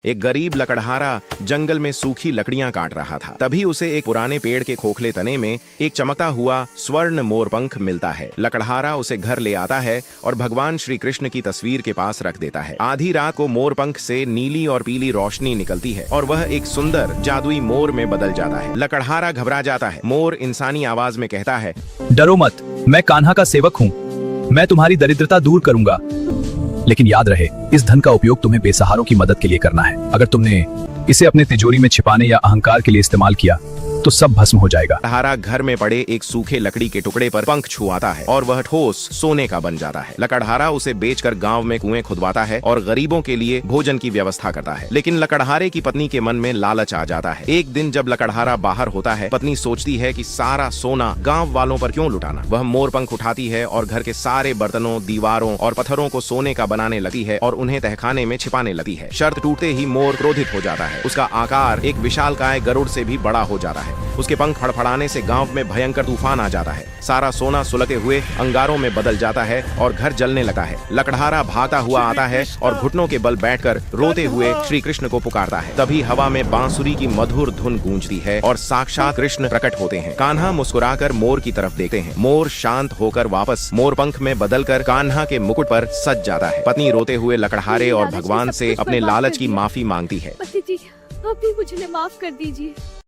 एक गरीब लकड़हारा जंगल में सूखी लकड़ियां काट रहा था। तभी उसे एक पुराने पेड़ के खोखले तने में एक चमकता हुआ स्वर्ण मोरपंख मिलता है। लकड़हारा उसे घर ले आता है और भगवान श्री कृष्ण की तस्वीर के पास रख देता है। आधी रात को मोरपंख से नीली और पीली रोशनी निकलती है और वह एक सुंदर जादुई मोर में बदल जाता है। लकड़हारा घबरा जाता है। मोर इंसानी आवाज में कहता है, डरो मत, मैं कान्हा का सेवक हूँ। मैं तुम्हारी दरिद्रता दूर करूंगा, लेकिन याद रहे, इस धन का उपयोग तुम्हें बेसहारों की मदद के लिए करना है। अगर तुमने इसे अपने तिजोरी में छिपाने या अहंकार के लिए इस्तेमाल किया तो सब भस्म हो जाएगा। लकड़हारा घर में पड़े एक सूखे लकड़ी के टुकड़े पर पंख छुआता है और वह ठोस सोने का बन जाता है। लकड़हारा उसे बेचकर गांव में कुएं खुदवाता है और गरीबों के लिए भोजन की व्यवस्था करता है। लेकिन लकड़हारे की पत्नी के मन में लालच आ जाता है। एक दिन जब लकड़हारा बाहर होता है, पत्नी सोचती है कि सारा सोना गाँव वालों पर क्यों लुटाना। वह मोर पंख उठाती है और घर के सारे बर्तनों, दीवारों और पत्थरों को सोने का बनाने लगती है और उन्हें तहखाने में छिपाने लगती है। शर्त टूटते ही मोर क्रोधित हो जाता है। उसका आकार एक विशालकाय गरुड़ से भी बड़ा हो जाता है। उसके पंख फड़फड़ाने से गांव में भयंकर तूफान आ जाता है। सारा सोना सुलगते हुए अंगारों में बदल जाता है और घर जलने लगता है। लकड़हारा भागता हुआ आता है और घुटनों के बल बैठकर रोते हुए श्री कृष्ण को पुकारता है। तभी हवा में बांसुरी की मधुर धुन गूंजती है और साक्षात कृष्ण प्रकट होते हैं। कान्हा मुस्कुराकर मोर की तरफ देखते हैं। मोर शांत होकर वापस मोरपंख में बदलकर कान्हा के मुकुट पर सज जाता है। पत्नी रोते हुए लकड़हारे और भगवान से अपने लालच की माफी मांगती है। पति जी, आप भी मुझे माफ कर दीजिए।